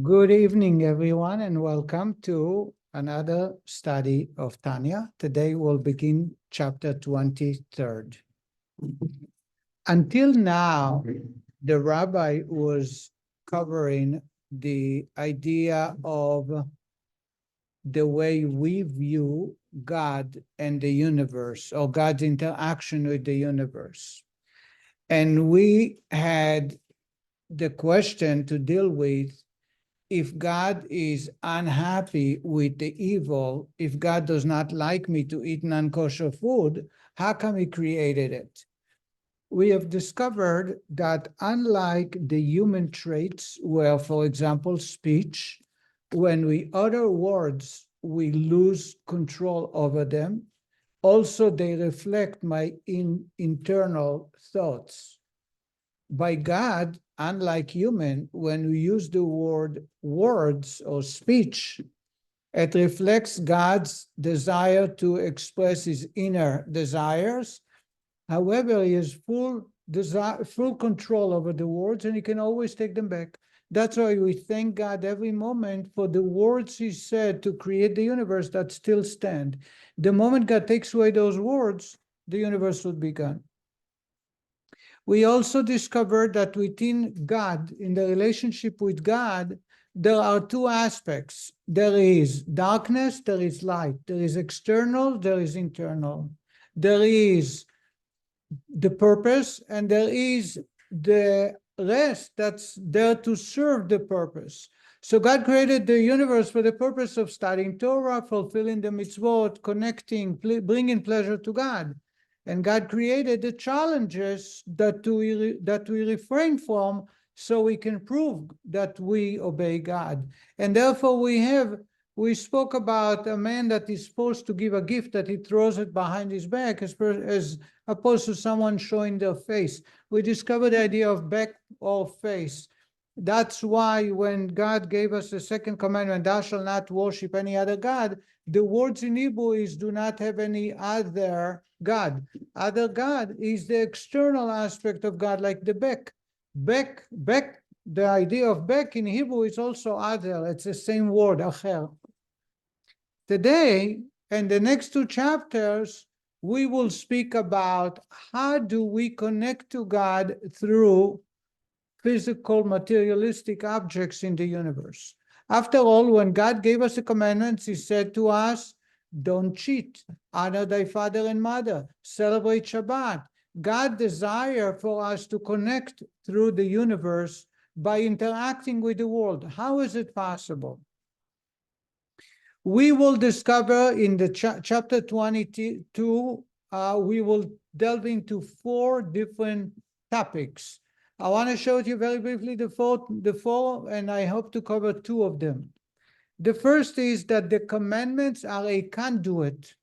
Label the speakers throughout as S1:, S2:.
S1: Good evening, everyone, and welcome to another study of Tanya. Today we'll begin chapter 23rd. Until now, the rabbi was covering the idea of the way we view God and the universe, or God's interaction with the universe. And we had the question to deal with: if God is unhappy with the evil, if God does not like me to eat non-kosher food, how come he created it? We have discovered that unlike the human traits where, for example, speech, when we utter words, we lose control over them. Also, they reflect my internal thoughts. By God, unlike human, when we use the word words or speech, it reflects God's desire to express his inner desires. However, he has full control over the words, and he can always take them back. That's why we thank God every moment for the words he said to create the universe that still stand. The moment God takes away those words, the universe will be gone. We also discovered that within God, in the relationship with God, there are two aspects. There is darkness, there is light. There is external, there is internal. There is the purpose, and there is the rest that's there to serve the purpose. So God created the universe for the purpose of studying Torah, fulfilling the mitzvot, connecting, bringing pleasure to God. And God created the challenges that we refrain from, so we can prove that we obey God. And therefore we spoke about a man that is supposed to give a gift, that he throws it behind his back, as opposed to someone showing their face. We discovered the idea of back or face. That's why when God gave us the second commandment, thou shalt not worship any other God, the words in Hebrew is do not have any other God. Other God is the external aspect of God, like the back. Back, the idea of back in Hebrew is also other. It's the same word, acher. Today, in the next two chapters, we will speak about how do we connect to God through physical, materialistic objects in the universe. After all, when God gave us the commandments, he said to us, don't cheat, honor thy father and mother, celebrate Shabbat. God desires for us to connect through the universe by interacting with the world. How is it possible? We will discover in the chapter 22, we will delve into 4 different topics. I want to show you very briefly the four, and I hope to cover 2 of them. The first is that the commandments are a conduit,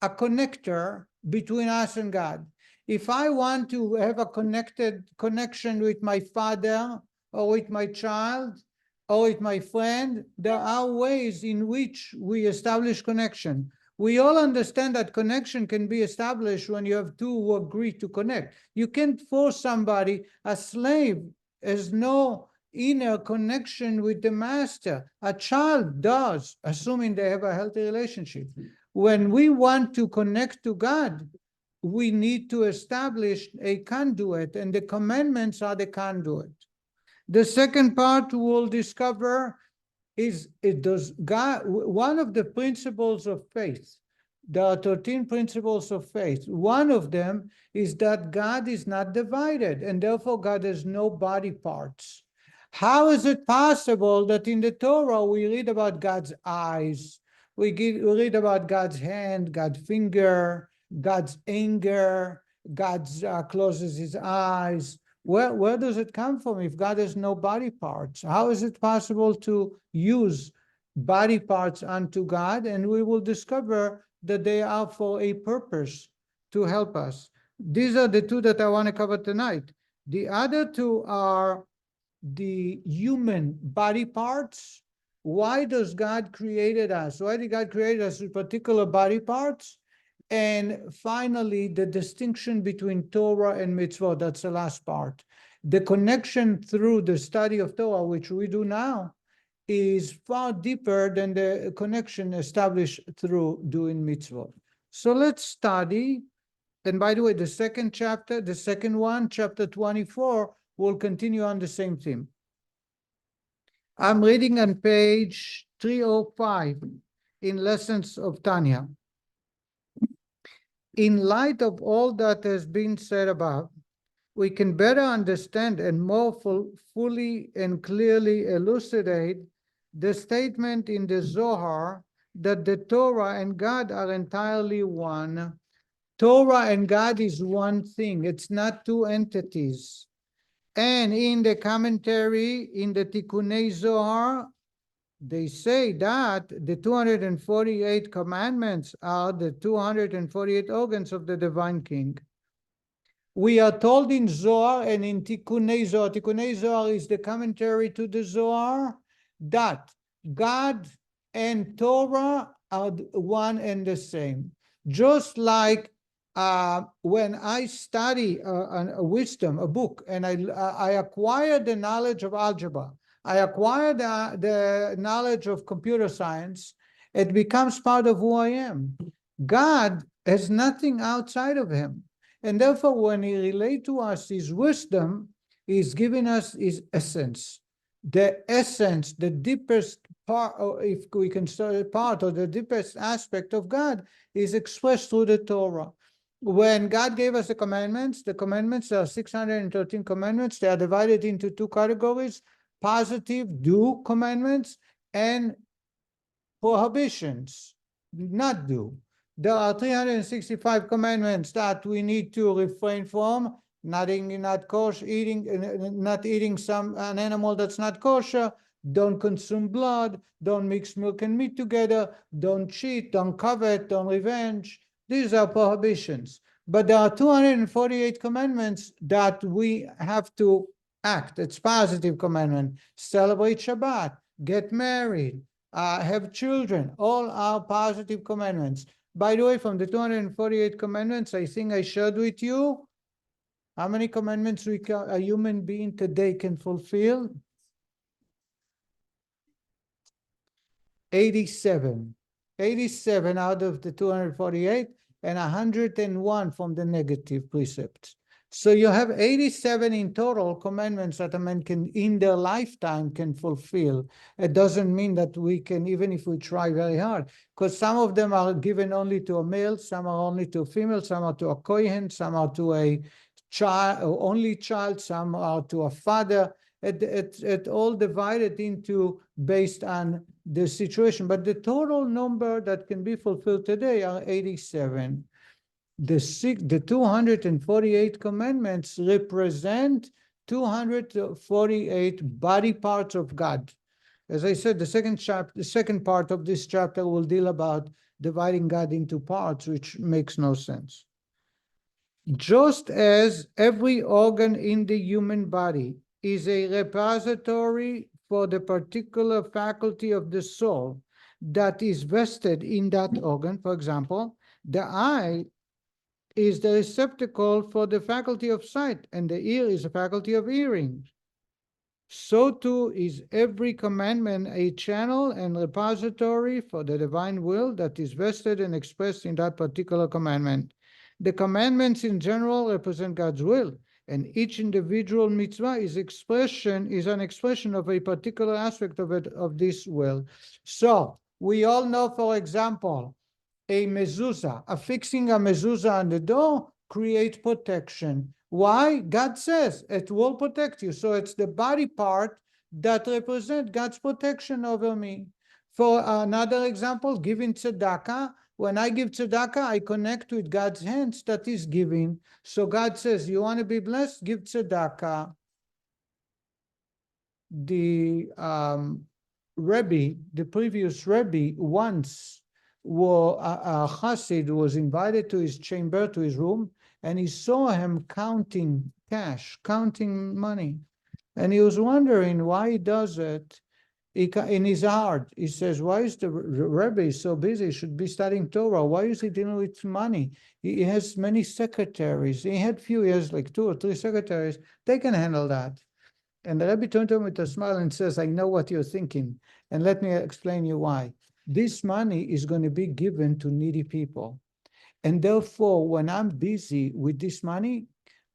S1: a connector between us and God. If I want to have a connection with my father, or with my child, or with my friend, there are ways in which we establish connection. We all understand that connection can be established when you have 2 who agree to connect. You can't force somebody. A slave has no inner connection with the master. A child does, assuming they have a healthy relationship. When we want to connect to God, we need to establish a conduit, and the commandments are the conduit. The second part we'll discover is, one of the principles of faith. There are 13 principles of faith. One of them is that God is not divided, and therefore God has no body parts. How is it possible that in the Torah we read about God's eyes, we read about God's hand, God's finger, God's anger, God closes his eyes? Where does it come from if God has no body parts? How is it possible to use body parts unto God? And we will discover that they are for a purpose, to help us. These are the 2 that I want to cover tonight. The other 2 are the human body parts. Why does God created us? Why did God create us with particular body parts? And finally, the distinction between Torah and mitzvot. That's the last part. The connection through the study of Torah, which we do now, is far deeper than the connection established through doing mitzvot. So let's study. And by the way, the second chapter, the second one, chapter 24, will continue on the same theme. I'm reading on page 305 in Lessons of Tanya. In light of all that has been said above, we can better understand and more fully and clearly elucidate the statement in the Zohar that the Torah and God are entirely one. Torah and God is one thing. It's not two entities. And in the commentary, in the Tikkunei Zohar, they say that the 248 commandments are the 248 organs of the divine king. We are told in Zohar and in Tikkunei Zohar is the commentary to the Zohar, that God and Torah are one and the same. Just like when I study a wisdom, a book, and I acquire the knowledge of algebra, I acquire the knowledge of computer science, it becomes part of who I am. God has nothing outside of him. And therefore, when he relates to us his wisdom, he's giving us his essence. The essence, the deepest part, or if we can say part, or the deepest aspect of God is expressed through the Torah. When God gave us the commandments are 613 commandments. They are divided into two categories: positive, do commandments, and prohibitions, not do. There are 365 commandments that we need to refrain from, not kosher, not eating an animal that's not kosher, don't consume blood, don't mix milk and meat together, don't cheat, don't covet, don't revenge. These are prohibitions. But there are 248 commandments that we have to act. It's positive commandment. Celebrate Shabbat, get married, have children. All are positive commandments. By the way, from the 248 commandments, I think I shared with you how many commandments a human being today can fulfill. 87. 87 out of the 248, and 101 from the negative precepts. So you have 87 in total commandments that a man can, in their lifetime, can fulfill. It doesn't mean that we can, even if we try very hard, because some of them are given only to a male, some are only to a female, some are to a kohen, some are to a child, or only child, some are to a father. It all divided into based on the situation. But the total number that can be fulfilled today are 87. The 248 commandments represent 248 body parts of God. As I said, the second part of this chapter will deal about dividing God into parts, which makes no sense. Just as every organ in the human body is a repository for the particular faculty of the soul that is vested in that organ, for example, the eye is the receptacle for the faculty of sight, and the ear is a faculty of hearing. So too is every commandment a channel and repository for the divine will that is vested and expressed in that particular commandment. The commandments in general represent God's will, and each individual mitzvah is an expression of a particular aspect of this will. So we all know, for example, a mezuzah, affixing a mezuzah on the door creates protection. Why? God says it will protect you. So it's the body part that represents God's protection over me. For another example, giving tzedakah. When I give tzedakah, I connect with God's hands that is giving. So God says, you want to be blessed? Give tzedakah. The Rebbe, the previous Rebbe, once a Chassid was invited to his chamber, to his room, and he saw him counting cash, counting money. And he was wondering why he does it. In his heart, he says, why is the Rebbe so busy? He should be studying Torah. Why is he dealing with money? He has many secretaries. He has like 2 or 3 secretaries. They can handle that. And the Rebbe turned to him with a smile and says, I know what you're thinking, and let me explain you why. This money is going to be given to needy people. And therefore, when I'm busy with this money,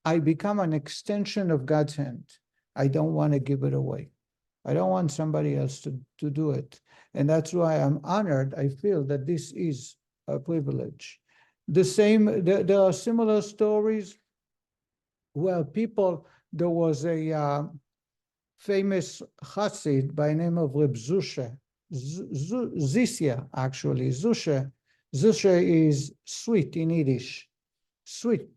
S1: I become an extension of God's hand. I don't want to give it away. I don't want somebody else to do it. And that's why I'm honored. I feel that this is a privilege. There are similar stories where there was a famous Chassid by the name of Reb Zusha, Zisia, actually. Zusha is sweet in Yiddish, sweet.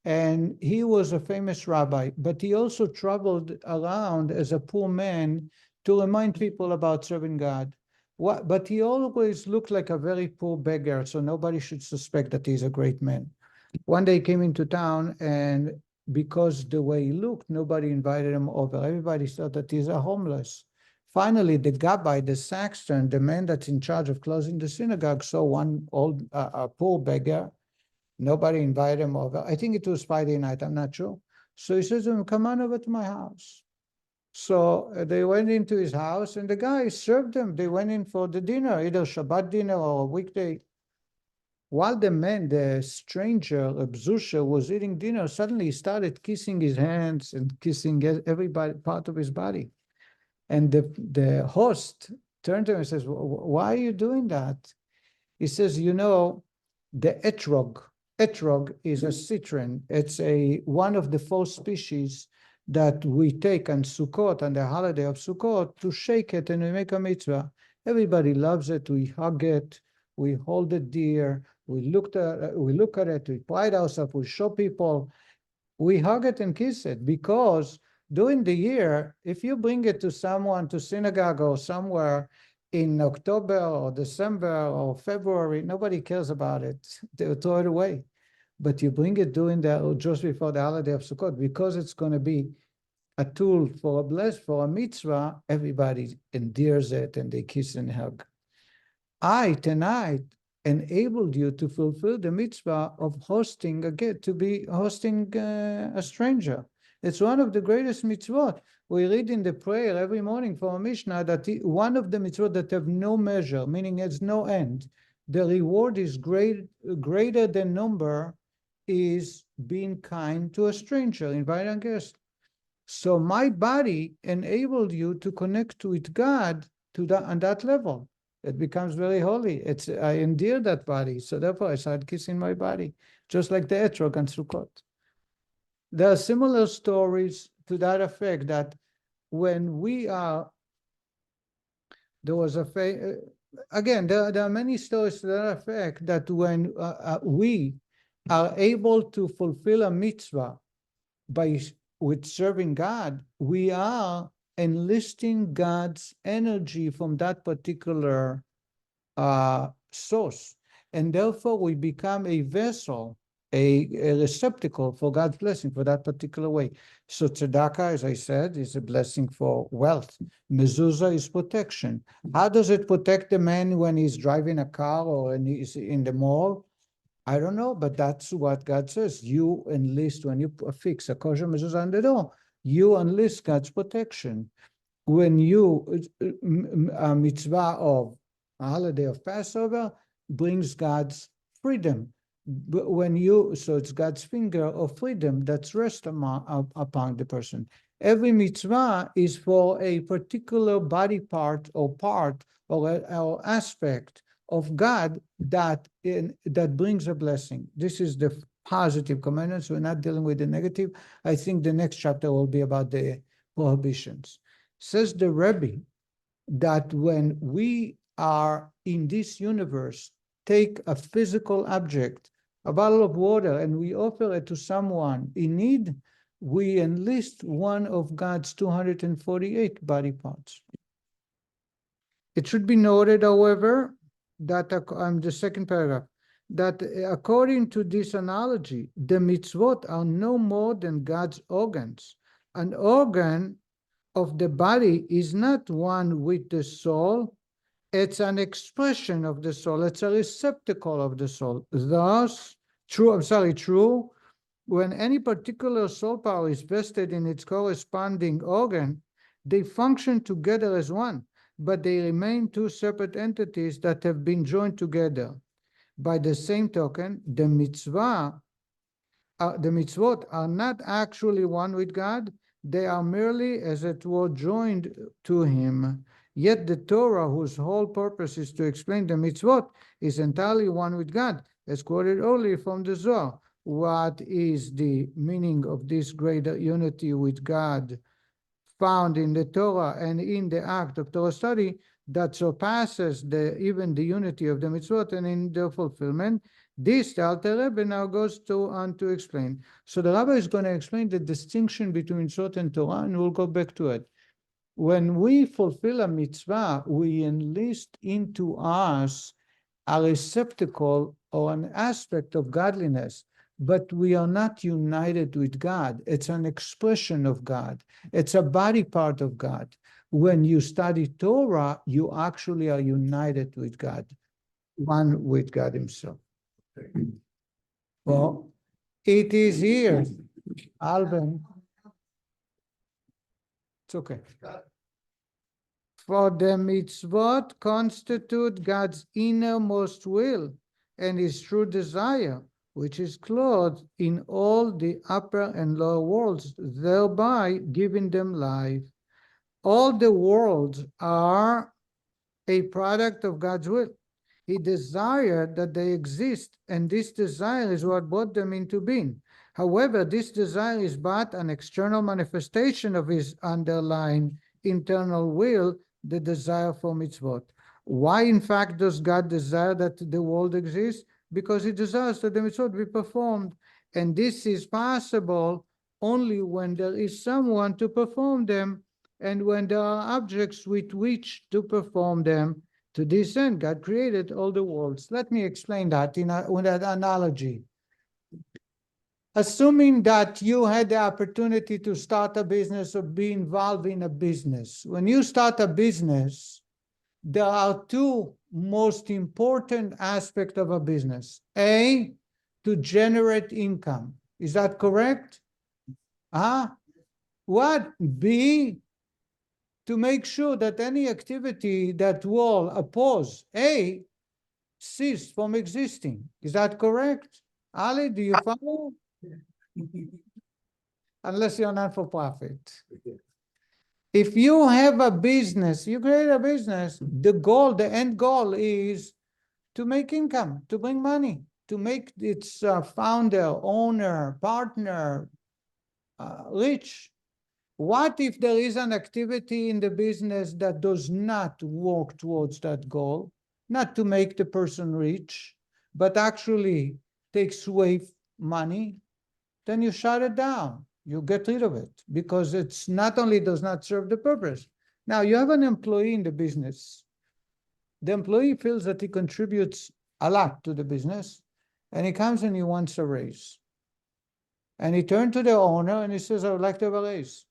S1: And he was a famous rabbi, but he also traveled around as a poor man to remind people about serving God. But he always looked like a very poor beggar, so nobody should suspect that he's a great man. One day he came into town, and because the way he looked, nobody invited him over. Everybody thought that he's a homeless. Finally, the gabbai, the sexton, the man that's in charge of closing the synagogue, saw one a poor beggar. Nobody invited him over. I think it was Friday night, I'm not sure. So he says to him, come on over to my house. So they went into his house, and the guy served them. They went in for the dinner, either Shabbat dinner or a weekday. While the stranger, Zusha, was eating dinner, suddenly he started kissing his hands and kissing everybody, part of his body. And the host turned to him and says, why are you doing that? He says, the etrog is a citron. It's one of the 4 species that we take on Sukkot, on the holiday of Sukkot, to shake it and we make a mitzvah. Everybody loves it. We hug it. We hold it dear. We look at it. We pride ourselves. We show people. We hug it and kiss it, because during the year, if you bring it to someone, to synagogue or somewhere in October or December or February, nobody cares about it. They'll throw it away. But you bring it just before the holiday of Sukkot, because it's going to be a tool for a mitzvah, everybody endears it and they kiss and hug. I, tonight, enabled you to fulfill the mitzvah of hosting a stranger. It's one of the greatest mitzvot. We read in the prayer every morning for a Mishnah that one of the mitzvot that have no measure, meaning it's no end, the reward is greater than number, is being kind to a stranger, inviting a guest. So my body enabled you to connect with God on that level. It becomes very holy. I endear that body, so therefore I started kissing my body, just like the etrog and Sukkot. There are similar stories to that effect, that when we are, there are many stories to that effect, that when we are able to fulfill a mitzvah with serving God, we are enlisting God's energy from that particular source. And therefore, we become a vessel, a receptacle for God's blessing for that particular way. So tzedakah, as I said, is a blessing for wealth. Mezuzah is protection. How does it protect the man when he's driving a car or when he's in the mall? I don't know, but that's what God says. You enlist, when you fix a kosher mezuzah on the door, you enlist God's protection. When a mitzvah of a holiday of Passover brings God's freedom. But so it's God's finger of freedom that's rests upon the person. Every mitzvah is for a particular body part or aspect of God that brings a blessing. This is the positive commandments. We're not dealing with the negative. I think the next chapter will be about the prohibitions. Says the Rebbe that when we are in this universe, take a physical object, a bottle of water, and we offer it to someone in need, we enlist one of God's 248 body parts. It should be noted, however, that the second paragraph, that according to this analogy, the mitzvot are no more than God's organs. An organ of the body is not one with the soul, it's an expression of the soul, it's a receptacle of the soul. Thus, true, when any particular soul power is vested in its corresponding organ, they function together as one, but they remain two separate entities that have been joined together. By the same token, the mitzvot are not actually one with God. They are merely, as it were, joined to Him. Yet the Torah, whose whole purpose is to explain the mitzvot, is entirely one with God, as quoted earlier from the Zohar. What is the meaning of this greater unity with God found in the Torah and in the act of Torah study that surpasses even the unity of the mitzvot and in their fulfillment? This the Alter Rebbe now goes on to explain. So the Rabbi is going to explain the distinction between mitzvot and Torah, and we'll go back to it. When we fulfill a mitzvah, we enlist into us a receptacle or an aspect of godliness, but we are not united with God. It's an expression of God. It's a body part of God. When you study Torah, you actually are united with God, one with God Himself. Well, it is here, Alvin. It's okay. For the mitzvot constitute God's innermost will and His true desire, which is clothed in all the upper and lower worlds, thereby giving them life. All the worlds are a product of God's will. He desired that they exist, and this desire is what brought them into being. However, this desire is but an external manifestation of His underlying internal will, the desire for mitzvot. Why, in fact, does God desire that the world exists? Because He desires that the mitzvot be performed. And this is possible only when there is someone to perform them, and when there are objects with which to perform them. To this end, God created all the worlds. Let me explain that with an analogy. Assuming that you had the opportunity to start a business or be involved in a business. When you start a business, there are two most important aspects of a business. A, to generate income. Is that correct? What? B, to make sure that any activity that will oppose A cease from existing. Is that correct? Ali, do you follow? Unless you're not for profit. If you have a business, you create a business, the end goal is to make income, to bring money, to make its founder, owner, partner rich. What if there is an activity in the business that does not work towards that goal, not to make the person rich, but actually takes away money? Then you shut it down. You get rid of it because it's not only does not serve the purpose. Now you have an employee in the business. The employee feels that he contributes a lot to the business, and he comes and he wants a raise. And he turned to the owner and he says, I would like to have a raise.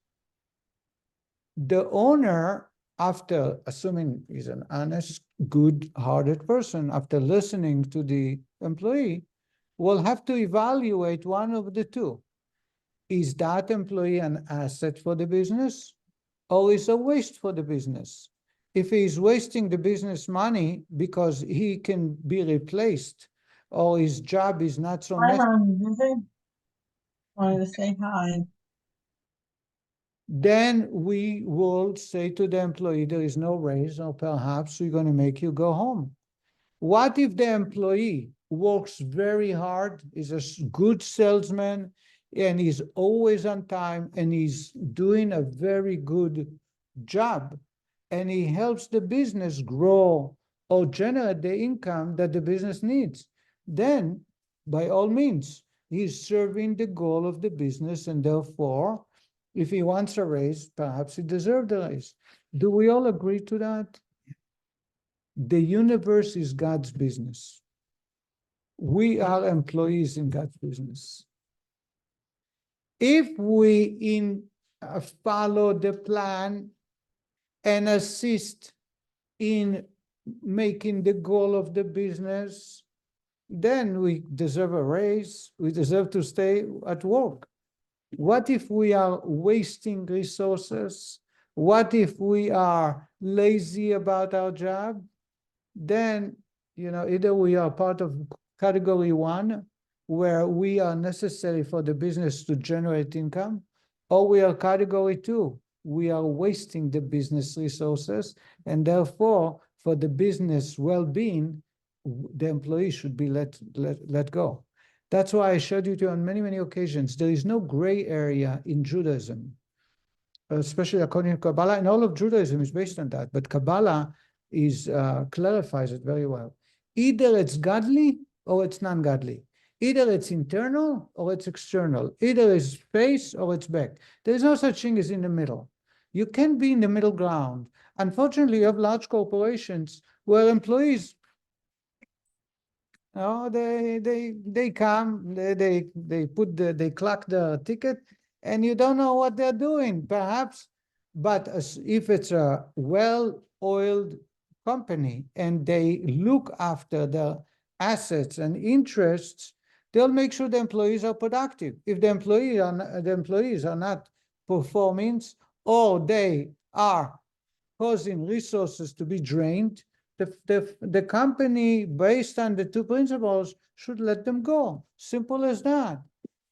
S1: The owner, after assuming he's an honest, good-hearted person, after listening to the employee, will have to evaluate one of the two. Is that employee an asset for the business, or is a waste for the business? If he is wasting the business money because he can be replaced, or his job is not so necessary,
S2: wanted to say hi.
S1: Then we will say to the employee, there is no raise, or perhaps we're going to make you go home. What if the employee works very hard, is a good salesman, and he's always on time, and he's doing a very good job, and he helps the business grow or generate the income that the business needs? Then, by all means, he's serving the goal of the business, and therefore, if he wants a raise, perhaps he deserves a raise. Do we all agree to that? The universe is God's business. We are employees in God's business. If we follow the plan and assist in making the goal of the business, then we deserve a raise, we deserve to stay at work. What if we are wasting resources? What if we are lazy about our job? Then, either we are part of category one, where we are necessary for the business to generate income, or we are category two, we are wasting the business resources, and therefore, for the business well-being, the employee should be let go. That's why I showed you on many, many occasions, there is no gray area in Judaism, especially according to Kabbalah, and all of Judaism is based on that, but Kabbalah clarifies it very well. Either it's godly or it's non-godly. Either it's internal or it's external. Either it's face or it's back. There's no such thing as in the middle. You can't be in the middle ground. Unfortunately, you have large corporations where employees, they come, they clock the ticket, and you don't know what they're doing, perhaps. But if it's a well-oiled company and they look after the assets and interests, they'll make sure the employees are productive. If the employees are not performing, or they are causing resources to be drained, the company, based on the two principles, should let them go. Simple as that.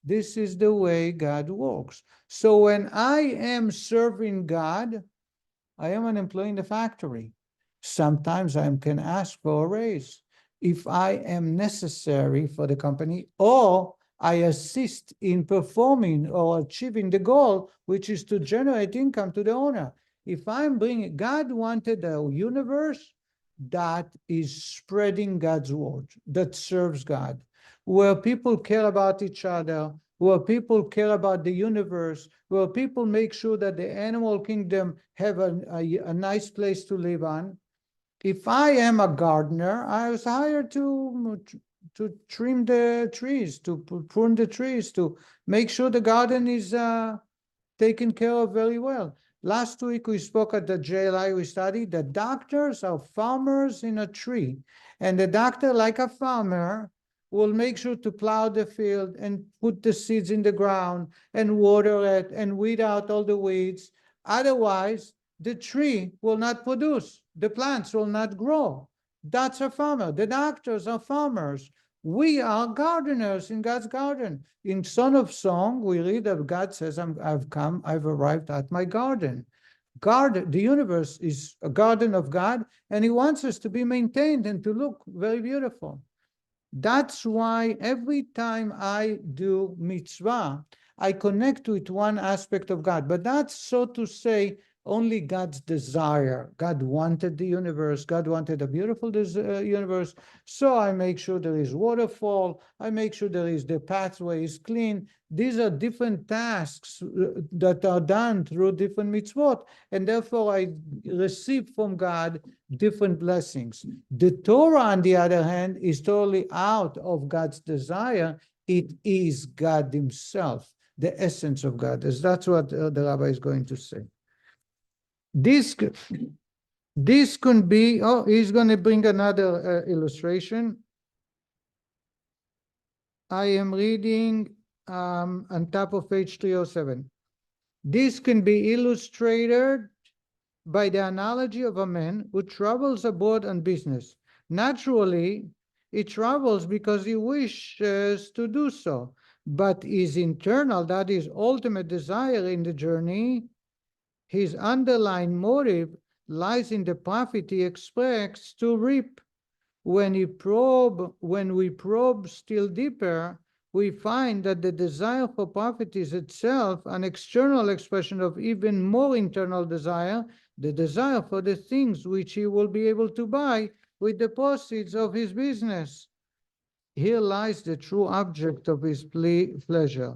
S1: This is the way God works. So when I am serving God, I am an employee in the factory. Sometimes I can ask for a raise if I am necessary for the company, or I assist in performing or achieving the goal, which is to generate income to the owner. If I'm bringing, God wanted a universe that is spreading God's word, that serves God, where people care about each other, where people care about the universe, where people make sure that the animal kingdom have a nice place to live on. If I am a gardener, I was hired to trim the trees, to prune the trees, to make sure the garden is taken care of very well. Last week, we spoke at the JLI, we studied that doctors are farmers in a tree. And the doctor, like a farmer, will make sure to plow the field and put the seeds in the ground and water it and weed out all the weeds. Otherwise, the tree will not produce. The plants will not grow. That's a farmer. The doctors are farmers. We are gardeners in God's garden. In Song of Song, we read that God says, I've arrived at my garden. The universe is a garden of God, and he wants us to be maintained and to look very beautiful. That's why every time I do mitzvah, I connect with one aspect of God. But that's, so to say, only God's desire. God wanted the universe. God wanted a beautiful universe. So I make sure there is waterfall. I make sure the pathway is clean. These are different tasks that are done through different mitzvot. And therefore, I receive from God different blessings. The Torah, on the other hand, is totally out of God's desire. It is God himself, the essence of God. That's what the rabbi is going to say. This can be, he's going to bring another illustration. I am reading on top of page 307. This can be illustrated by the analogy of a man who travels abroad on business. Naturally, he travels because he wishes to do so, but his internal, that is, ultimate desire in the journey, his underlying motive lies in the profit he expects to reap. When we probe still deeper, we find that the desire for profit is itself an external expression of even more internal desire, the desire for the things which he will be able to buy with the proceeds of his business. Here lies the true object of his pleasure.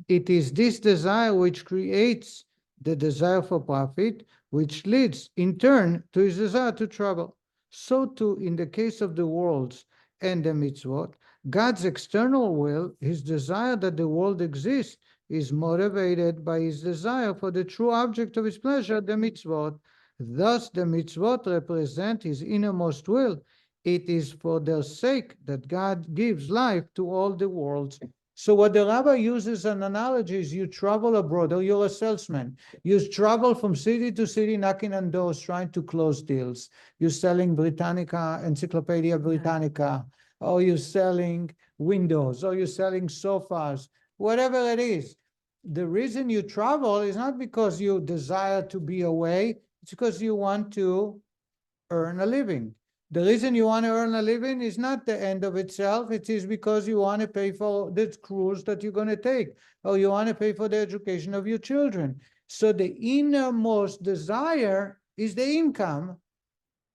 S1: It is this desire which creates the desire for profit, which leads in turn to his desire to travel. So too, in the case of the worlds and the mitzvot, God's external will, his desire that the world exists, is motivated by his desire for the true object of his pleasure, the mitzvot. Thus, the mitzvot represent his innermost will, It is for their sake that God gives life to all the worlds. So what the rabbi uses an analogy is you travel abroad, or you're a salesman. You travel from city to city, knocking on doors, trying to close deals. You're selling Britannica, Encyclopedia Britannica, or you're selling windows, or you're selling sofas, whatever it is. The reason you travel is not because you desire to be away, it's because you want to earn a living. The reason you want to earn a living is not the end of itself. It is because you want to pay for the cruise that you're going to take, or you want to pay for the education of your children. So the innermost desire is the income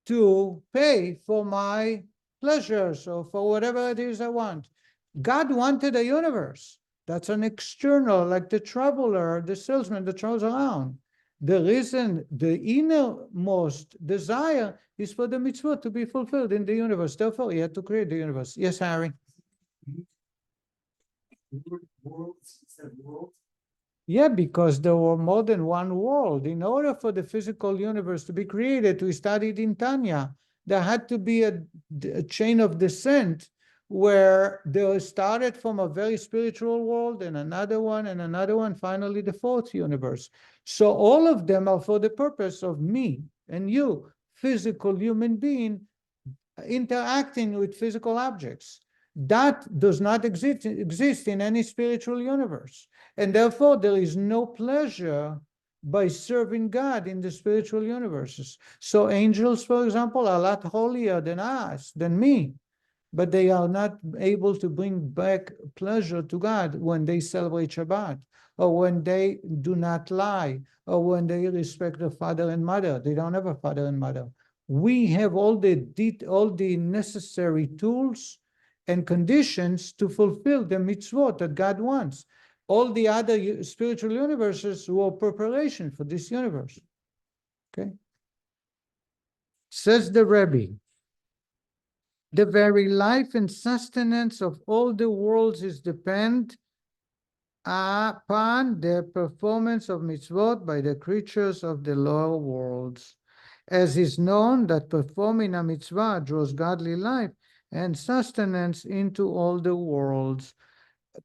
S1: to pay for my pleasures or for whatever it is I want. God wanted a universe. That's an external, like the traveler, the salesman that travels around. The reason, the innermost desire is for the mitzvot to be fulfilled in the universe. Therefore, he had to create the universe. Yes, Harry?
S2: Worlds, said world.
S1: Yeah, because there were more than one world. In order for the physical universe to be created, we studied in Tanya, there had to be a chain of descent where they started from a very spiritual world and another one, finally the fourth universe. So all of them are for the purpose of me and you, physical human being, interacting with physical objects. That does not exist in any spiritual universe. And therefore, there is no pleasure by serving God in the spiritual universes. So angels, for example, are a lot holier than us, than me, but they are not able to bring back pleasure to God when they celebrate Shabbat, or when they do not lie, or when they respect their father and mother. They don't have a father and mother. We have all the necessary tools and conditions to fulfill the mitzvot that God wants. All the other spiritual universes were preparation for this universe. Okay? Says the Rebbe, the very life and sustenance of all the worlds is depend upon the performance of mitzvot by the creatures of the lower worlds. As is known that performing a mitzvah draws godly life and sustenance into all the worlds.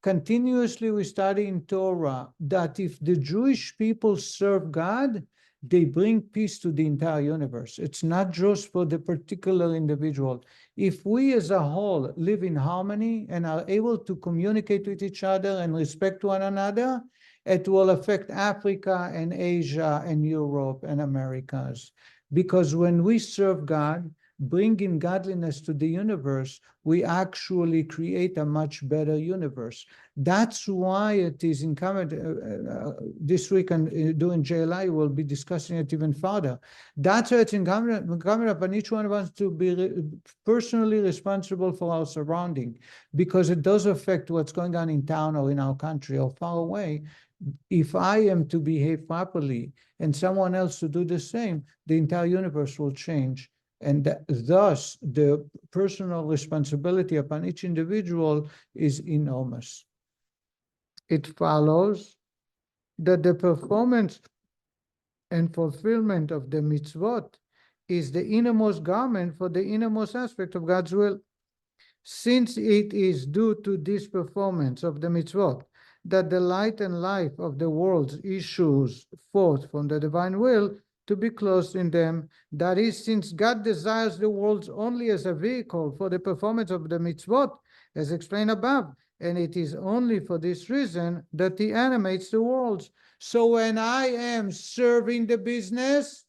S1: Continuously we study in Torah that if the Jewish people serve God, they bring peace to the entire universe. It's not just for the particular individual. If we as a whole live in harmony and are able to communicate with each other and respect one another, it will affect Africa and Asia and Europe and Americas. Because when we serve God, bringing godliness to the universe, we actually create a much better universe. That's why it is incumbent, this week and during JLI, we'll be discussing it even further. That's why it's incumbent upon each one of us to be personally responsible for our surrounding, because it does affect what's going on in town or in our country or far away. If I am to behave properly and someone else to do the same, the entire universe will change. And thus, the personal responsibility upon each individual is enormous. It follows that the performance and fulfillment of the mitzvot is the innermost garment for the innermost aspect of God's will. Since it is due to this performance of the mitzvot that the light and life of the worlds issues forth from the divine will to be closed in them. That is, since God desires the worlds only as a vehicle for the performance of the mitzvot, as explained above, and it is only for this reason that he animates the worlds. So when I am serving the business,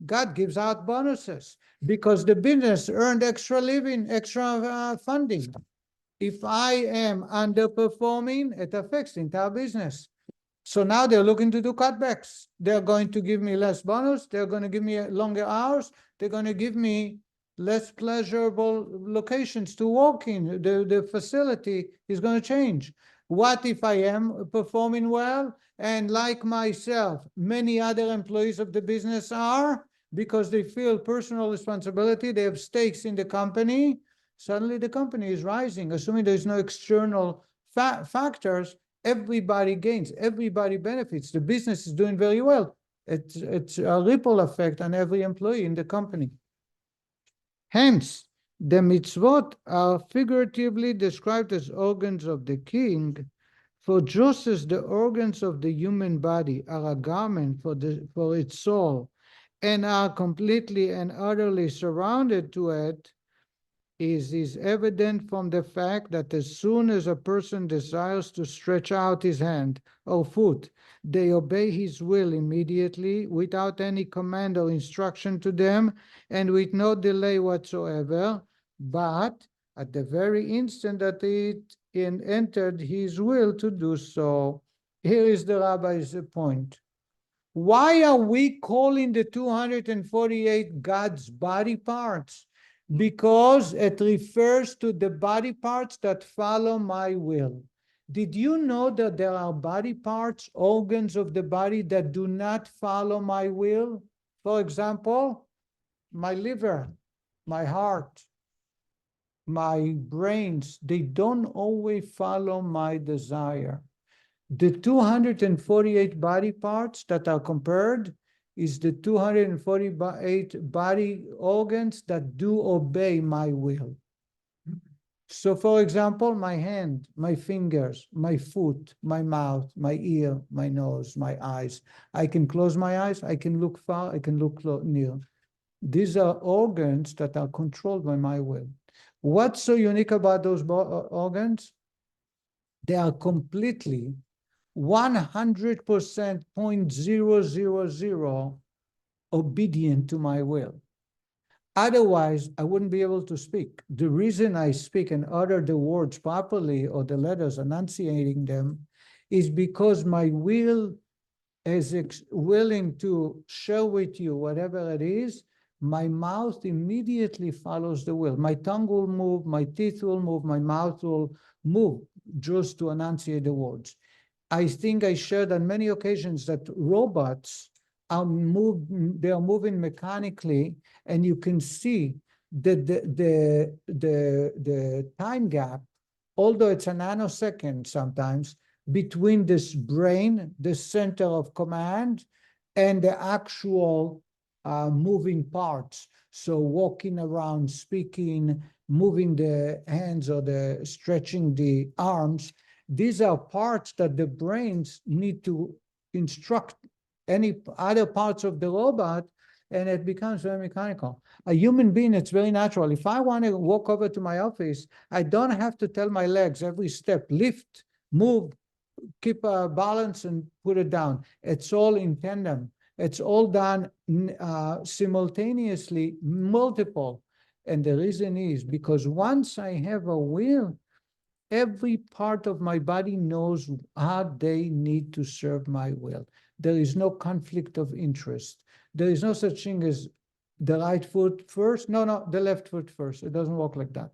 S1: God gives out bonuses because the business earned extra living, extra funding. If I am underperforming, it affects the entire business. So now they're looking to do cutbacks. They're going to give me less bonus. They're going to give me longer hours. They're going to give me less pleasurable locations to walk in. The facility is going to change. What if I am performing well? And like myself, many other employees of the business are, because they feel personal responsibility, they have stakes in the company. Suddenly the company is rising, assuming there's no external factors. Everybody gains, everybody benefits. The business is doing very well. It's a ripple effect on every employee in the company. Hence, The mitzvot are figuratively described as organs of the king, for just as the organs of the human body are a garment for its soul and are completely and utterly surrounded to it, is evident from the fact that as soon as a person desires to stretch out his hand or foot, they obey his will immediately without any command or instruction to them and with no delay whatsoever, but at the very instant that it entered his will to do so. Here is the rabbi's point. Why are we calling the 248 God's body parts? Because it refers to the body parts that follow my will. Did you know that there are body parts, organs of the body that do not follow my will? For example, my liver, my heart, my brains, they don't always follow my desire. The 248 body parts that are compared is the 248 body organs that do obey my will. So for example, my hand, my fingers, my foot, my mouth, my ear, my nose, my eyes. I can close my eyes, I can look far, I can look near. These are organs that are controlled by my will. What's so unique about those organs? They are completely 100% 0.000 obedient to my will. Otherwise, I wouldn't be able to speak. The reason I speak and utter the words properly or the letters, enunciating them, is because my will is willing to share with you whatever it is. My mouth immediately follows the will. My tongue will move, my teeth will move, my mouth will move just to enunciate the words. I think I shared on many occasions that robots are moving mechanically, and you can see that the time gap, although it's a nanosecond sometimes, between this brain, the center of command, and the actual moving parts. So walking around, speaking, moving the hands or the stretching the arms. These are parts that the brains need to instruct any other parts of the robot, and it becomes very mechanical. A human being, it's very natural. If I want to walk over to my office, I don't have to tell my legs every step, lift, move, keep a balance and put it down. It's all in tandem. It's all done simultaneously, multiple. And the reason is because once I have a will, every part of my body knows how they need to serve my will. There is no conflict of interest. There is no such thing as the right foot first. No, the left foot first. It doesn't work like that.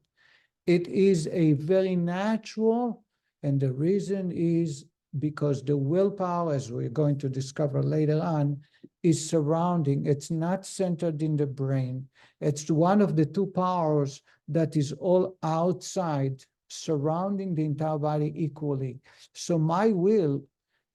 S1: It is a very natural, and the reason is because the willpower, as we're going to discover later on, is surrounding. It's not centered in the brain. It's one of the two powers that is all outside, surrounding the entire body equally. So my will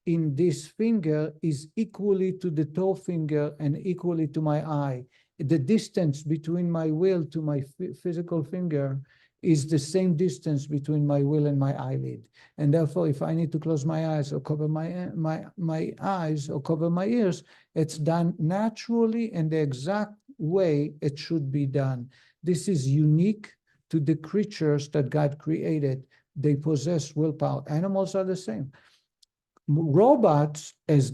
S1: in this finger is equally to the toe finger and equally to my eye. The distance between my will to my physical finger is the same distance between my will and my eyelid. And therefore, if I need to close my eyes or cover my eyes or cover my ears, it's done naturally and the exact way it should be done. This is unique to the creatures that God created. They possess willpower. Animals are the same. Robots, as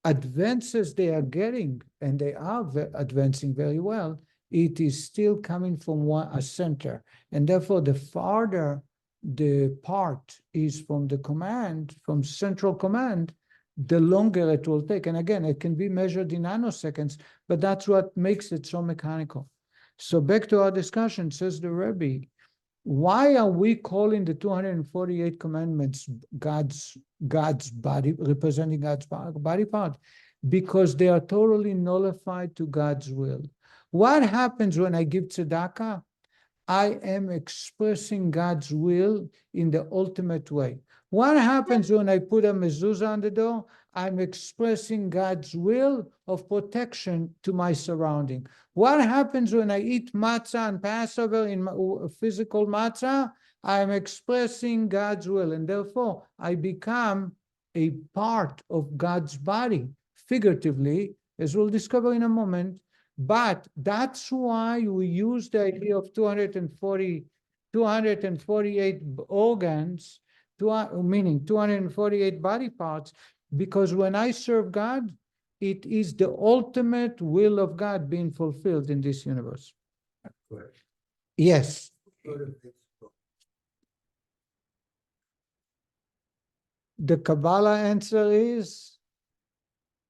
S1: advanced as they are getting, and they are advancing very well, it is still coming from a center. And therefore, the farther the part is from the command, from central command, the longer it will take. And again, it can be measured in nanoseconds, but that's what makes it so mechanical. So back to our discussion, says the Rebbe, why are we calling the 248 commandments God's body, representing God's body part? Because they are totally nullified to God's will. What happens when I give tzedakah? I am expressing God's will in the ultimate way. What happens when I put a mezuzah on the door? I'm expressing God's will of protection to my surrounding. What happens when I eat matzah on Passover in physical matzah? I'm expressing God's will, and therefore I become a part of God's body, figuratively, as we'll discover in a moment. But that's why we use the idea of 248 organs, meaning 248 body parts, because when I serve God, it is the ultimate will of God being fulfilled in this universe. Yes. The Kabbalah answer is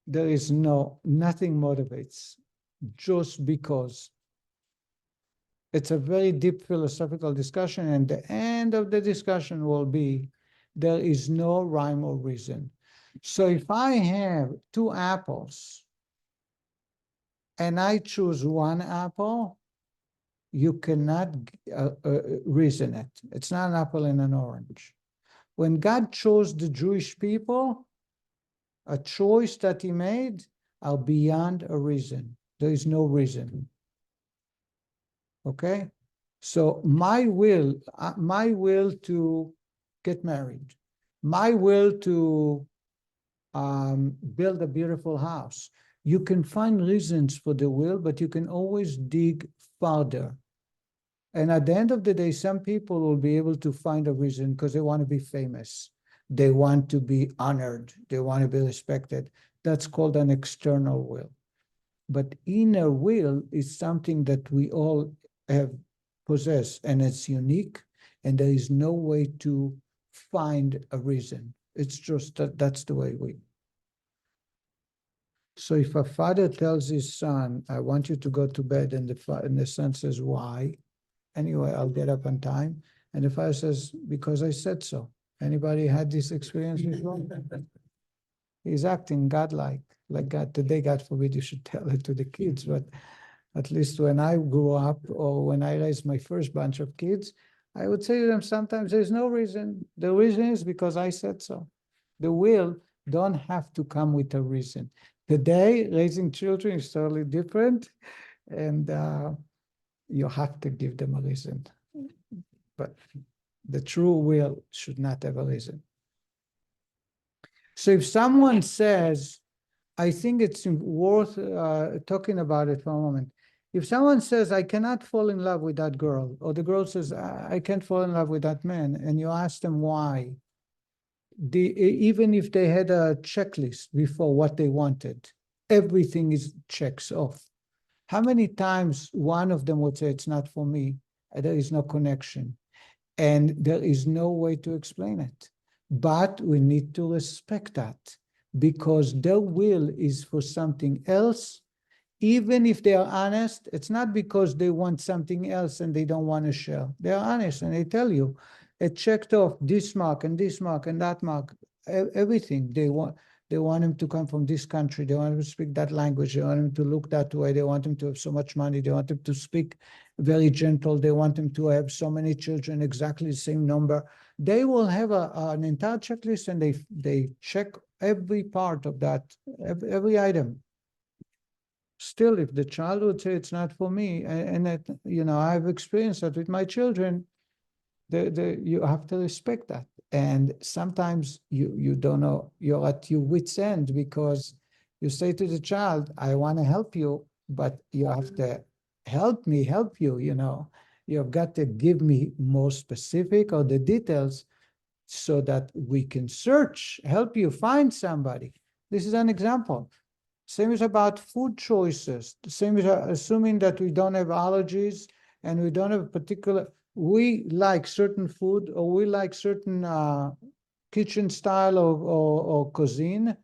S1: there is nothing motivates, just because. It's a very deep philosophical discussion, and the end of the discussion will be there is no rhyme or reason. So if I have two apples and I choose one apple, you cannot reason it. It's not an apple and an orange. When God chose the Jewish people, a choice that he made are beyond a reason. There is no reason. Okay? So my will to get married, my will to build a beautiful house. You can find reasons for the will, but you can always dig farther. And at the end of the day, some people will be able to find a reason because they want to be famous. They want to be honored. They want to be respected. That's called an external will. But inner will is something that we all have possessed, and it's unique, and there is no way to find a reason. It's just that's the way we. So if a father tells his son, I want you to go to bed, and the son says, why? Anyway, I'll get up on time. And the father says, because I said so. Anybody had this experience before? He's acting godlike, like God. Today, God forbid you should tell it to the kids, but at least when I grew up or when I raised my first bunch of kids, I would say to them sometimes there's no reason. The reason is because I said so. The will don't have to come with a reason. Today, raising children is totally different, and you have to give them a reason. But the true will should not have a reason. So if someone says, I think it's worth talking about it for a moment. If someone says, I cannot fall in love with that girl, or the girl says, I can't fall in love with that man, and you ask them why, even if they had a checklist before what they wanted, everything is checks off. How many times one of them would say, it's not for me, there is no connection, and there is no way to explain it. But we need to respect that, because their will is for something else. Even if they are honest, it's not because they want something else and they don't want to share. They're honest and they tell you, it checked off this mark and that mark, everything. They want him to come from this country. They want him to speak that language. They want him to look that way. They want him to have so much money. They want him to speak very gentle. They want him to have so many children, exactly the same number. They will have an entire checklist, and they check every part of that, every item. Still, if the child would say it's not for me, and that, I've experienced that with my children, you have to respect that. And sometimes you don't know, you're at your wit's end, because you say to the child, I want to help you, but you have to help me help you, You've got to give me more specific or the details so that we can help you find somebody. This is an example. Same is about food choices. The same is assuming that we don't have allergies and we don't have we like certain food, or we like certain kitchen style or cuisine.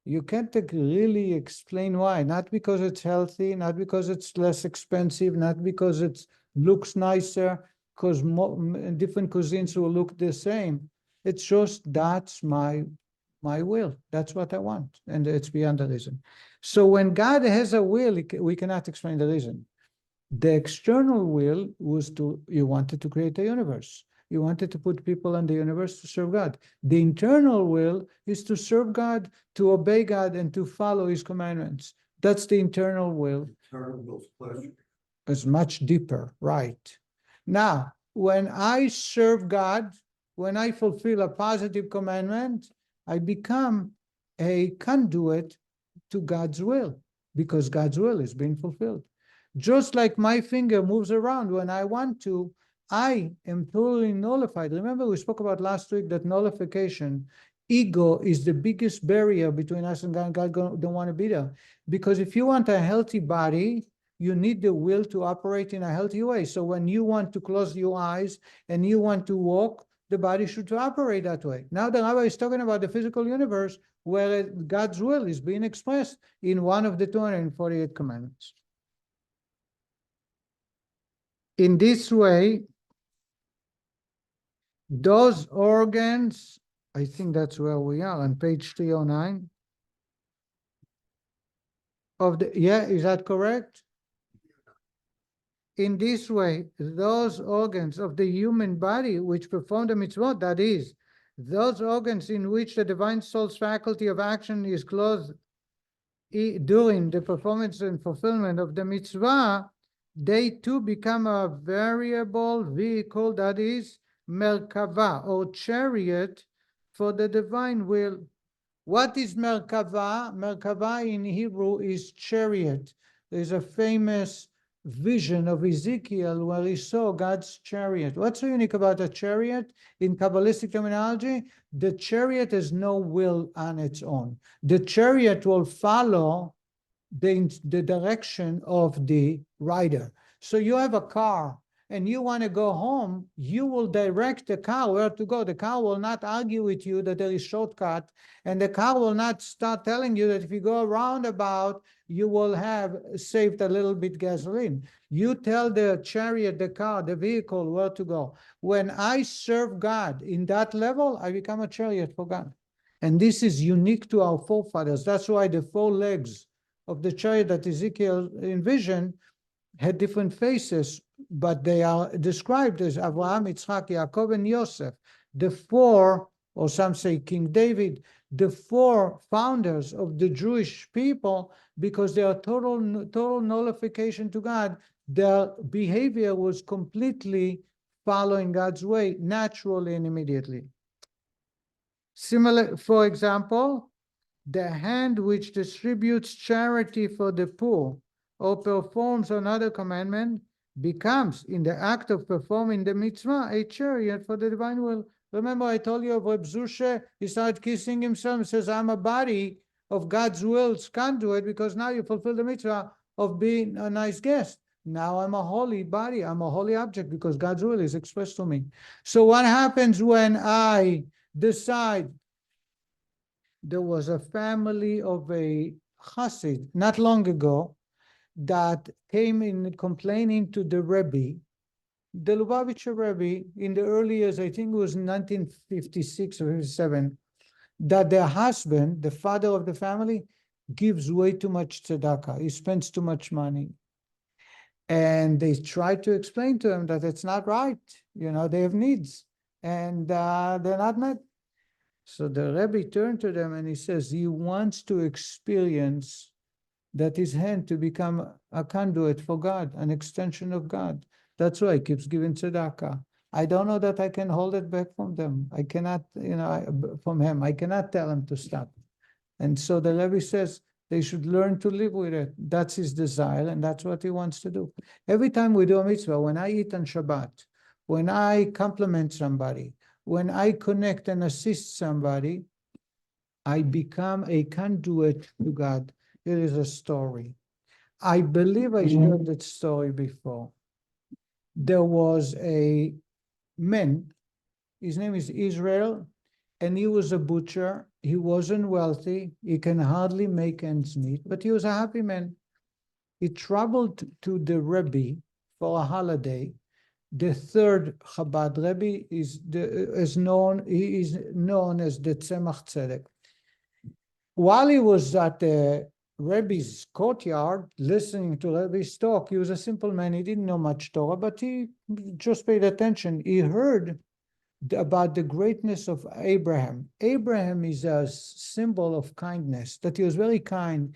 S1: You can't really explain why. Not because it's healthy, not because it's less expensive, not because it looks nicer, because different cuisines will look the same. It's just that's my will. That's what I want. And it's beyond the reason. So when God has a will, we cannot explain the reason. The external will was you wanted to create a universe. He wanted to put people in the universe to serve God. The internal will is to serve God, to obey God, and to follow his commandments. That's the internal will.
S2: Eternal will's pleasure.
S1: It's much deeper, right? Now, when I serve God, when I fulfill a positive commandment, I become a conduit to God's will, because God's will is being fulfilled. Just like my finger moves around when I want to, I am totally nullified. Remember, we spoke about last week that nullification, ego is the biggest barrier between us and God. God don't want to be there. Because if you want a healthy body, you need the will to operate in a healthy way. So when you want to close your eyes and you want to walk, the body should operate that way. Now the Rabbi is talking about the physical universe where God's will is being expressed in one of the 248 commandments. In this way, those organs, I think that's where we are on page 309 of the, yeah, is that correct? In this way, those organs of the human body which perform the mitzvot, that is, those organs in which the divine soul's faculty of action is clothed during the performance and fulfillment of the mitzvah, they too become a variable vehicle, that is, merkava, or chariot for the divine will. What is merkava? Merkava in Hebrew is chariot. There's a famous vision of Ezekiel where he saw God's chariot. What's so unique about a chariot? In Kabbalistic terminology, the chariot has no will on its own. The chariot will follow the direction of the rider. So you have a car and you want to go home, you will direct the car where to go. The car will not argue with you that there is shortcut, and the car will not start telling you that if you go roundabout, you will have saved a little bit gasoline. You tell the chariot, the car, the vehicle where to go. When I serve God in that level, I become a chariot for God. And this is unique to our forefathers. That's why the 4 legs of the chariot that Ezekiel envisioned had different faces, but they are described as Abraham, Yitzchak, Yaakov, and Yosef. The 4, or some say King David, the 4 founders of the Jewish people, because they are total nullification to God, their behavior was completely following God's way, naturally and immediately. Similar, for example, the hand which distributes charity for the poor or performs another commandment becomes, in the act of performing the mitzvah, a chariot for the divine will. Remember, I told you of Reb Zusha, he started kissing himself and says, I'm a body of God's will's conduit, because now you fulfill the mitzvah of being a nice guest. Now I'm a holy body, I'm a holy object, because God's will is expressed to me. So what happens when I decide? There was a family of a chassid not long ago that came in complaining to the Rebbe, the Lubavitcher Rebbe, in the early years, I think it was 1956 or 57, that their husband, the father of the family, gives way too much tzedakah. He spends too much money. And they tried to explain to him that it's not right. You know, they have needs and they're not met. So the Rebbe turned to them and he says, he wants to experience that his hand to become a conduit for God, an extension of God. That's why he keeps giving tzedakah. I don't know that I can hold it back from them. I cannot, from him. I cannot tell him to stop. And so the Rebbe says they should learn to live with it. That's his desire, and that's what he wants to do. Every time we do a mitzvah, when I eat on Shabbat, when I compliment somebody, when I connect and assist somebody, I become a conduit to God. It is a story. I believe I shared that story before. There was a man, his name is Israel, and he was a butcher. He wasn't wealthy. He can hardly make ends meet, but he was a happy man. He traveled to the Rebbe for a holiday. The 3rd Chabad Rebbe is known as the Tzemach Tzedek. While he was at the Rebbe's courtyard listening to Rebbe's talk, he was a simple man. He didn't know much Torah, but he just paid attention. He heard about the greatness of Abraham. Abraham is a symbol of kindness, that he was very kind.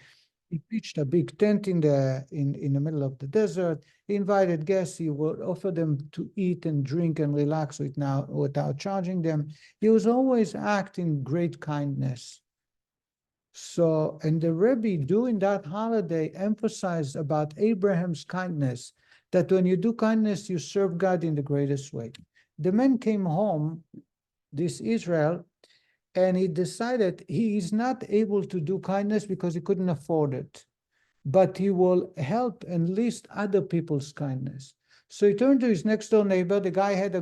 S1: He pitched a big tent in the middle of the desert. He invited guests. He would offer them to eat and drink and relax without charging them. He was always acting great kindness. So, and the Rebbe during that holiday emphasized about Abraham's kindness, that when you do kindness, you serve God in the greatest way. The man came home, this Israel, and he decided he is not able to do kindness because he couldn't afford it, but he will help enlist other people's kindness. So he turned to his next door neighbor. The guy had a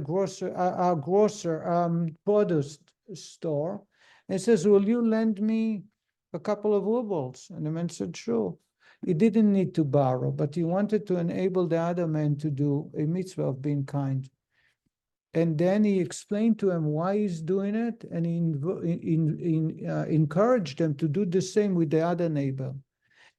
S1: produce store, and says, "Will you lend me a couple of rubles?" And the man said, "Sure." He didn't need to borrow, but he wanted to enable the other man to do a mitzvah of being kind. And then he explained to him why he's doing it, and he encouraged them to do the same with the other neighbor.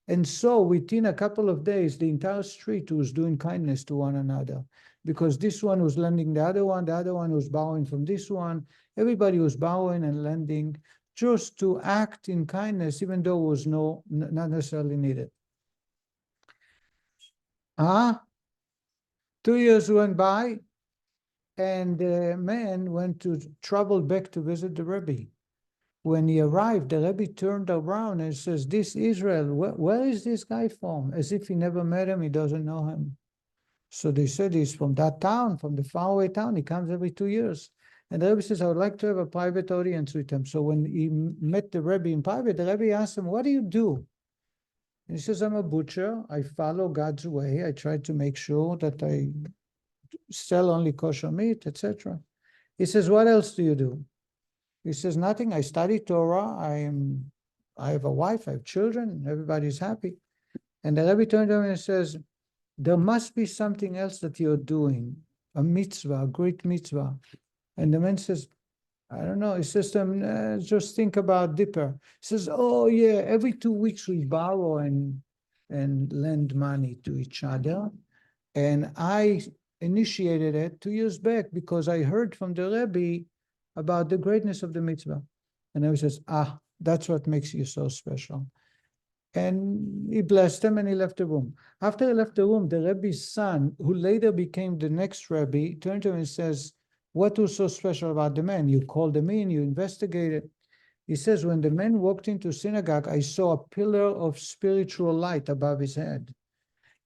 S1: And so within a couple of days, the entire street was doing kindness to one another, because this one was lending the other one was borrowing from this one. Everybody was borrowing and lending just to act in kindness, even though it was not necessarily needed. 2 years went by, and the man traveled back to visit the Rebbe. When he arrived, the Rebbe turned around and says, "This Israel, where is this guy from?" As if he never met him, he doesn't know him. So they said he's from that town, from the faraway town. He comes every 2 years. And the Rebbe says, "I would like to have a private audience with him." So when he met the Rebbe in private, the Rebbe asked him, "What do you do?" And he says, "I'm a butcher. I follow God's way. I try to make sure that I sell only kosher meat, etc." He says, "What else do you do?" He says, "Nothing. I study Torah. I have a wife. I have children. Everybody's happy." And the Rebbe turned to him and says, "There must be something else that you're doing, a mitzvah, a great mitzvah." And the man says, "I don't know." He says to him, "Just think about Dipper." He says, "Oh yeah, every 2 weeks we borrow and lend money to each other. And I initiated it 2 years back because I heard from the Rebbe about the greatness of the mitzvah." And he says, "That's what makes you so special." And he blessed him and he left the room. After he left the room, the Rebbe's son, who later became the next Rebbe, turned to him and says, "What was so special about the man? You called him in, you investigated." He says, "When the man walked into synagogue, I saw a pillar of spiritual light above his head.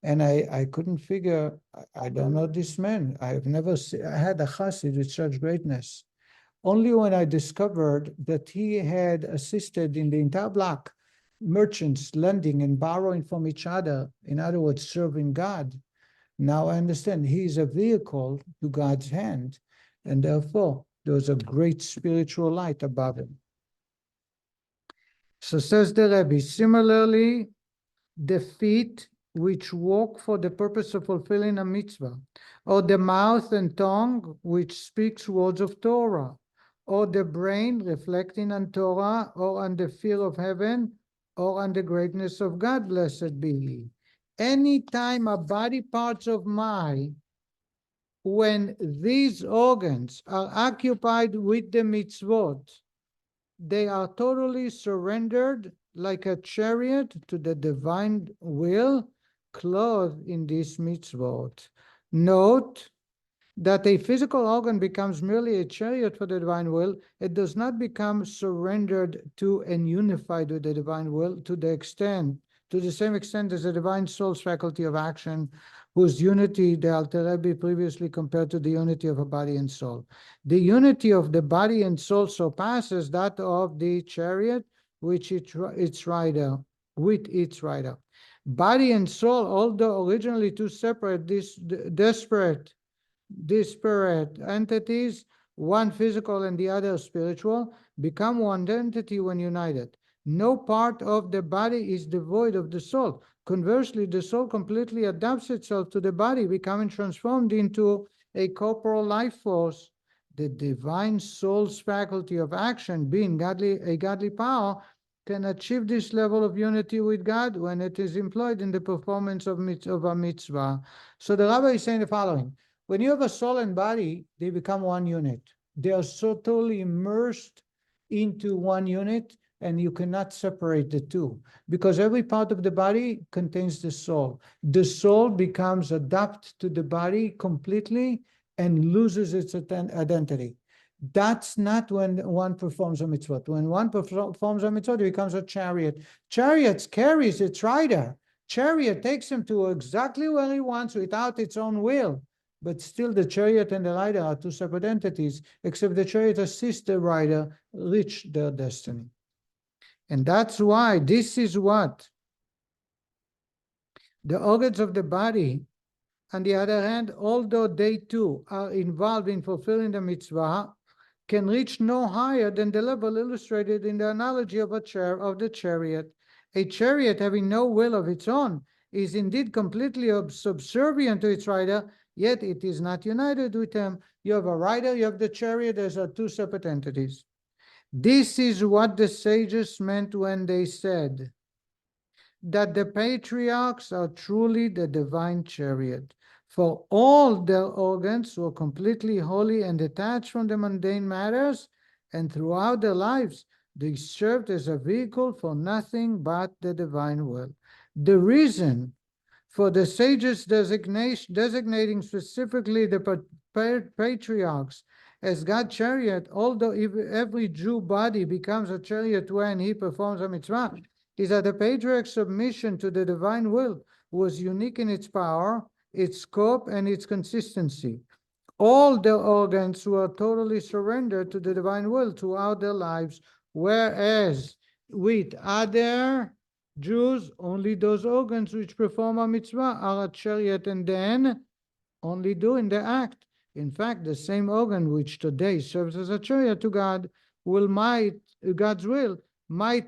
S1: And I couldn't figure, I don't know this man. I've never had a chassid with such greatness. Only when I discovered that he had assisted in the entire block, merchants lending and borrowing from each other, in other words, serving God, now I understand he is a vehicle to God's hand, and therefore there was a great spiritual light above him." So says the Rebbe, similarly, the feet which walk for the purpose of fulfilling a mitzvah, or the mouth and tongue which speaks words of Torah, or the brain reflecting on Torah, or on the fear of heaven, or on the greatness of God, blessed be He. Anytime a body parts of mine, when these organs are occupied with the mitzvot, they are totally surrendered like a chariot to the divine will, clothed in this mitzvot. Note that a physical organ becomes merely a chariot for the divine will. It does not become surrendered to and unified with the divine will to the same extent as the divine soul's faculty of action, whose unity the Alter Rebbe previously compared to the unity of a body and soul. The unity of the body and soul surpasses that of the chariot with its rider. Body and soul, although originally two separate, disparate entities, one physical and the other spiritual, become one entity when united. No part of the body is devoid of the soul. Conversely, the soul completely adapts itself to the body, becoming transformed into a corporal life force. The divine soul's faculty of action, being a godly power, can achieve this level of unity with God when it is employed in the performance of a mitzvah. So the Rabbi is saying the following: when you have a soul and body, they become one unit. They are so totally immersed into one unit, and you cannot separate the two, because every part of the body contains the soul. The soul becomes adapt to the body completely and loses its identity. That's not when one performs a mitzvot. When one performs a mitzvot, it becomes a chariot. Chariot carries its rider. Chariot takes him to exactly where he wants without its own will. But still, the chariot and the rider are two separate entities, except the chariot assists the rider reach their destiny. And that's why this is what the organs of the body, on the other hand, although they too are involved in fulfilling the mitzvah, can reach no higher than the level illustrated in the analogy of the chariot. A chariot having no will of its own is indeed completely subservient to its rider, yet it is not united with him. You have a rider, you have the chariot, those are two separate entities. This is what the sages meant when they said that the patriarchs are truly the divine chariot. For all their organs were completely holy and detached from the mundane matters, and throughout their lives they served as a vehicle for nothing but the divine will. The reason for the sages designating specifically the patriarchs as God's chariot, although every Jew body becomes a chariot when he performs a mitzvah, is that the patriarch's submission to the divine will was unique in its power, its scope, and its consistency. All their organs were totally surrendered to the divine will throughout their lives, whereas with other Jews, only those organs which perform a mitzvah are a chariot and then only doing the act. In fact, the same organ which today serves as a chariot to God God's will might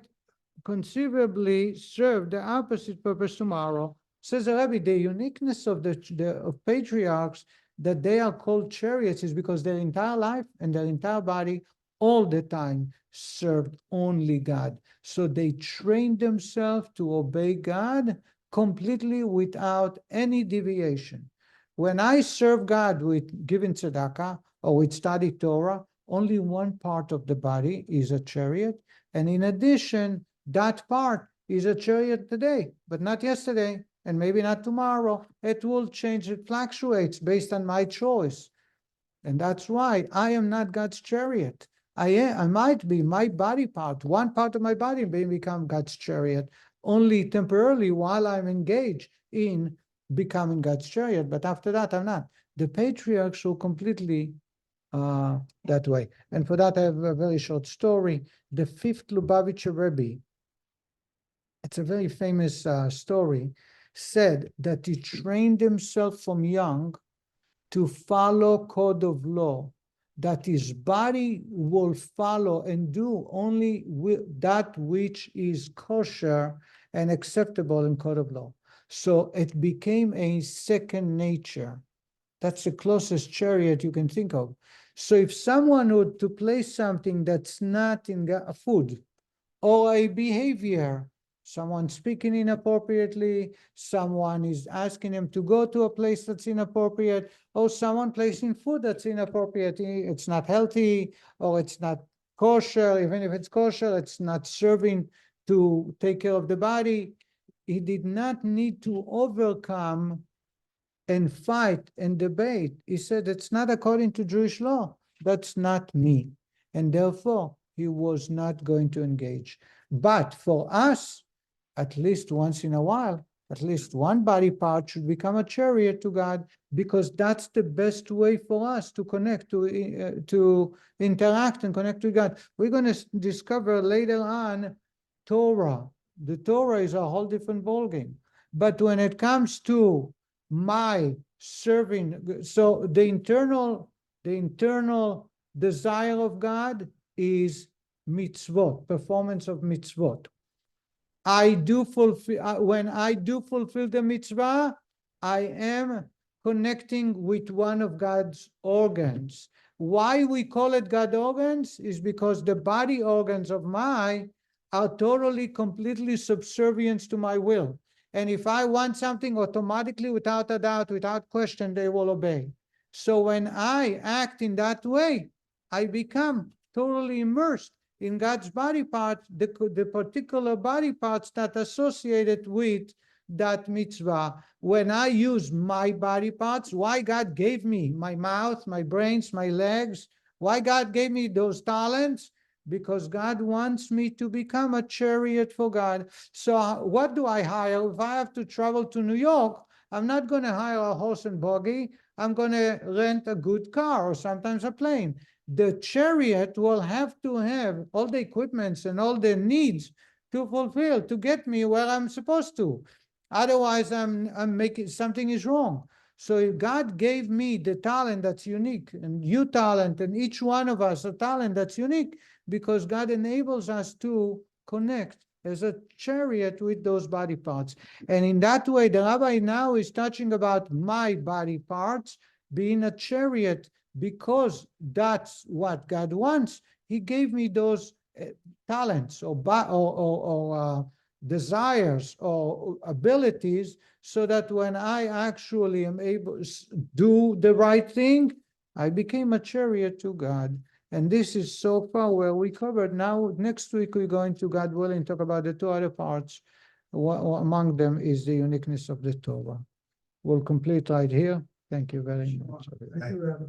S1: conceivably serve the opposite purpose tomorrow. Says the Rabbi, the uniqueness of of patriarchs, that they are called chariots, is because their entire life and their entire body all the time served only God. So they trained themselves to obey God completely without any deviation. When I serve God with giving tzedakah or with study Torah, only one part of the body is a chariot, and in addition, that part is a chariot today, but not yesterday, and maybe not tomorrow. It will change, it fluctuates based on my choice. And that's why I am not God's chariot. I might be my body part, one part of my body may become God's chariot, only temporarily while I'm engaged in becoming God's chariot, but after that I'm not. The patriarchs will completely that way. And for that I have a very short story. The fifth Lubavitcher Rebbe, it's a very famous story, said that he trained himself from young to follow code of law, that his body will follow and do only that which is kosher and acceptable in code of law. So it became a second nature. That's the closest chariot you can think of. So if someone were to place something that's not in a food or a behavior, someone speaking inappropriately, someone is asking him to go to a place that's inappropriate, or someone placing food that's inappropriate, it's not healthy, or it's not kosher. Even if it's kosher, it's not serving to take care of the body. He did not need to overcome and fight and debate. He said, it's not according to Jewish law. That's not me. And therefore, he was not going to engage. But for us, at least once in a while, at least one body part should become a chariot to God, because that's the best way for us to connect, to interact and connect with God. We're going to discover later on Torah. The Torah is a whole different ballgame. But when it comes to my serving, so the internal desire of God is mitzvot, performance of mitzvot. I do fulfill, when I do fulfill the mitzvah, I am connecting with one of God's organs. Why we call it God organs is because the body organs of my are totally, completely subservient to my will. And if I want something, automatically, without a doubt, without question, they will obey. So when I act in that way, I become totally immersed in God's body parts, the particular body parts that associated with that mitzvah. When I use my body parts, why God gave me my mouth, my brains, my legs, why God gave me those talents? Because God wants me to become a chariot for God. So what do I hire? If I have to travel to New York, I'm not going to hire a horse and buggy. I'm going to rent a good car or sometimes a plane. The chariot will have to have all the equipments and all the needs to fulfill to get me where I'm supposed to. Otherwise, I'm making something is wrong. So if God gave me the talent that's unique, and you talent, and each one of us a talent that's unique, because God enables us to connect as a chariot with those body parts. And in that way, the rabbi now is touching about my body parts being a chariot, because that's what God wants. He gave me those talents or desires or abilities, so that when I actually am able to do the right thing, I became a chariot to God. And this is so far where we covered. Now, next week, we're going to, God willing, talk about the two other parts. Among them is the uniqueness of the Torah. We'll complete right here. Thank you very much.
S2: Thank you, Rabbi.